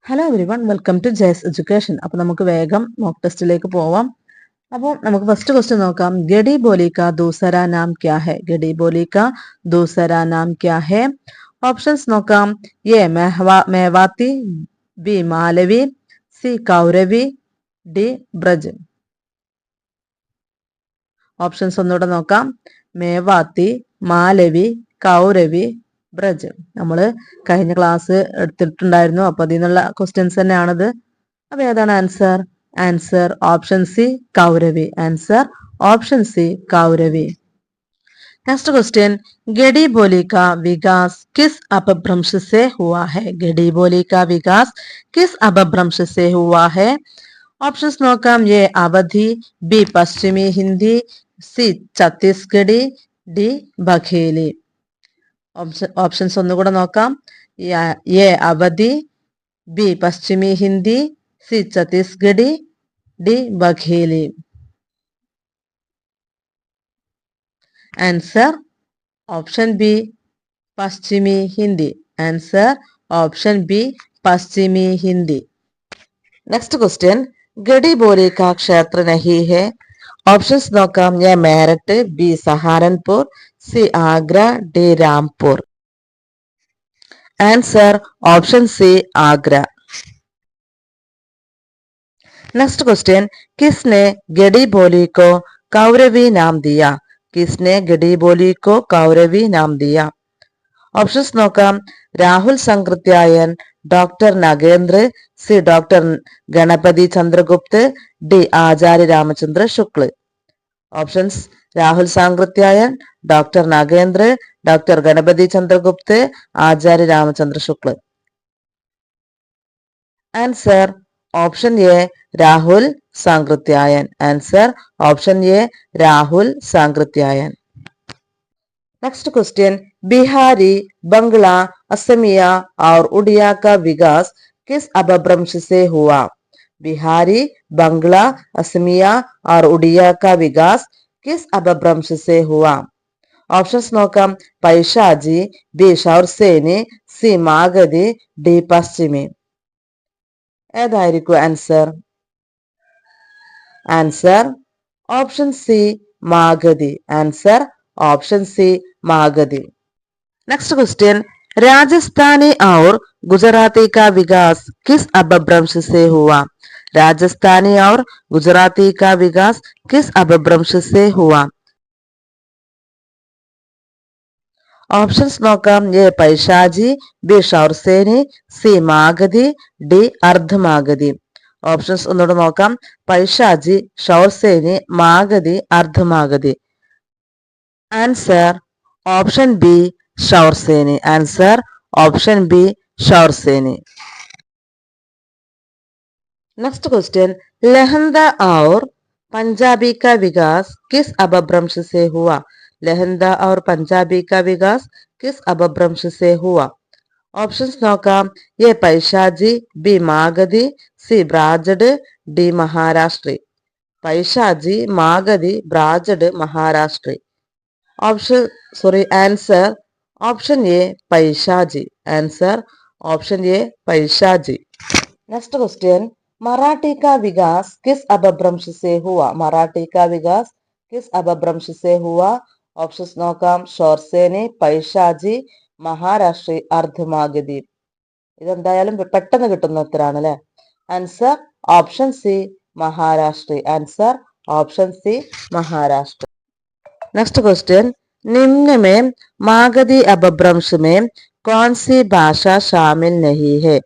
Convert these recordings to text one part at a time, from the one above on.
Hello everyone, welcome to Jayas education. അപ്പൊ നമുക്ക് വേഗം മോക്ക് ടെസ്റ്റിലേക്ക് പോവാം. അപ്പോൾ നമുക്ക് ഫസ്റ്റ് ക്വസ്റ്റ്യൻ നോക്കാം. ഗഡി ബോലി കാ ദൂസരാ നാം ക്യാ ഹെ? ഗഡി ബോലി കാ ദൂസരാ നാം ക്യാ ഹെ? ഓപ്ഷൻസ് നോക്കാം. A Mewati, B Malvi, C Kauravi, D Braj. Options ഒന്നുകൂടെ നോക്കാം. മേവാത്തി, മാലവി, കൗരവി, ബ്രജ്. നമ്മൾ കഴിഞ്ഞ ക്ലാസ് എടുത്തിട്ടുണ്ടായിരുന്നു. അപ്പൊ അതിൽ നിന്നുള്ള ക്വസ്റ്റ്യൻസ് തന്നെയാണത്. അപ്പൊ ഏതാണ് answer? Answer option C Kauravi. Answer option C Kauravi. Next question, Khari Boli का विकास किस अपभ्रंश से हुआ है? गडी बोली का विकास किस अपभ्रंश से हुआ है? ऑप्शंस നോക്കാം. A Awadhi, B Pashchimi Hindi, C Chhattisgarhi, D Bagheli. Options ഒന്നുകൂടെ നോക്കാം. A Awadhi, B Pashchimi Hindi, C Chhattisgarhi, D Bagheli. Answer option B Pashchimi Hindi. Answer option B Pashchimi Hindi. Next question, Khari Boli का क्षेत्र नहीं है. ऑप्शंस നോക്കാം. A Meerut, B Saharanpur, C Agra, D Rampur. Answer option C Agra. Next question, किसने गडी बोली को कौरवी नाम दिया? किसने गडी बोली को कौरवी नाम दिया? ऑप्शंस നോക്കാം. Rahul സംകൃത്യായൻ, doctor Nagendra, C doctor Ganapathi ചന്ദ്രഗുപ്ത്, D Acharya Ramachandra Shukla. Options Rahul സാങ്കൃത്യായൻ, doctor Nagendra, doctor Ganapathi ചന്ദ്രഗുപ്ത്, Acharya Ramachandra Shukla. Answer option A Rahul സാങ്കൃത്യായൻ. Answer option A Rahul സാങ്കൃത്യായൻ. Next question, Bihari, बंगला, असमिया और उड़िया का विकास किस अपभ्रंश से हुआ? बिहारी, बंगला, असमिया और उड़िया का विकास किस अपभ्रंश से हुआ? ऑप्शंस നോക്കാം. Paishachi, B Shauraseni, C Magadhi, D Pashchimi. ഏതായിരിക്കും answer? Answer option C Magadhi. Answer option C Magadhi. Next question, Rajasthani और गुजराती का विकास किस अपभ्रंश से हुआ? राजस्थानी और गुजराती का विकास किस अपभ्रंश से हुआ? ऑप्शंस നോക്കാം. A Paishachi, B Shauraseni, C Magadhi, D Ardhamagadhi. Options ഒന്നുകൂടെ നോക്കാം. Paishachi, Shauraseni, Magadhi, Ardhamagadhi. Answer option B Shauraseni. Answer option B Shauraseni. Next question, Lahnda और पंजाबी का विकास किस अपभ्रंश से हुआ? लहंदा और पंजाबी का विकास किस अपभ्रंश से हुआ? ऑप्शंस നോക്കാം. A Paishachi, B Magadhi, C Brachada, D Maharashtri. Paishachi, Magadhi, Brachada, Maharashtri. Answer option A Paishachi. Answer option A Paishachi. Next question, Marathi का विकास किस अपभ्रंश से हुआ? मराठी का विकास किस अपभ्रंश से हुआ? ऑप्शंस നോക്കാം. ഷോർസേനി, പൈശാചി, മഹാരാഷ്ട്രി, അർദ്ധമാഗധി. ഇതെന്തായാലും പെട്ടെന്ന് കിട്ടുന്ന ഉത്തരാണ് അല്ലെ. Answer option C Maharashtri. Answer option C Maharashtra. Next question, निम्न में मागधी अपभ्रंश में कौन सी भाषा शामिल नहीं है?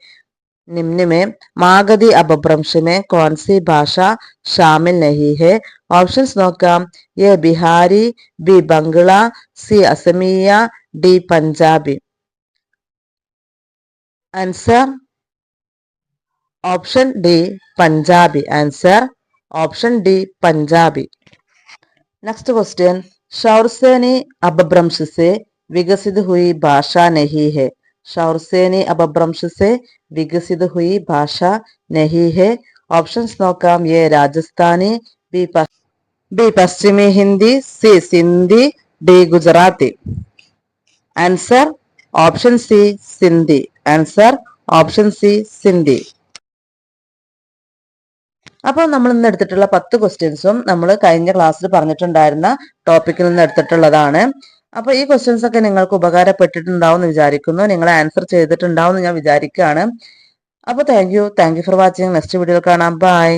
निम्न में मागधी अपभ्रंश में कौन सी भाषा शामिल नहीं है? ऑप्शंस നോക്കാം. A Bihari, B Bangla, C Asamiya, D Punjabi. Answer option D Punjabi. Answer option D Punjabi. Next question, Shauraseni Apabhramsha से विकसित हुई भाषा नहीं है. शौरसेनी अपभ्रंश से विकसित हुई भाषा नहीं है. ऑप्शंस നോക്കാം. A Rajasthani, B Pashchimi Hindi, C Sindhi, D Gujarati. Answer option C Sindhi. Answer option C Sindhi. അപ്പോൾ നമ്മൾ ഇന്ന് എടുത്തിട്ടുള്ള 10 ക്വസ്റ്റ്യൻസും നമ്മൾ കഴിഞ്ഞ ക്ലാസ്സിൽ പറഞ്ഞിട്ടുണ്ടായിരുന്ന ടോപ്പിക്കിൽ നിന്ന് എടുത്തിട്ടുള്ളതാണ്. അപ്പോൾ ഈ ക്വസ്റ്റ്യൻസ് ഒക്കെ നിങ്ങൾക്ക് ഉപകാരപ്പെട്ടിട്ടുണ്ടാവും എന്ന് വിചാരിക്കുന്നു. നിങ്ങൾ ആൻസർ ചെയ്തിട്ടുണ്ടാവും എന്ന് ഞാൻ വിചാരിക്കുകയാണ്. അപ്പോൾ thank you for watching. Next വീഡിയോയിൽ കാണാം. ബൈ.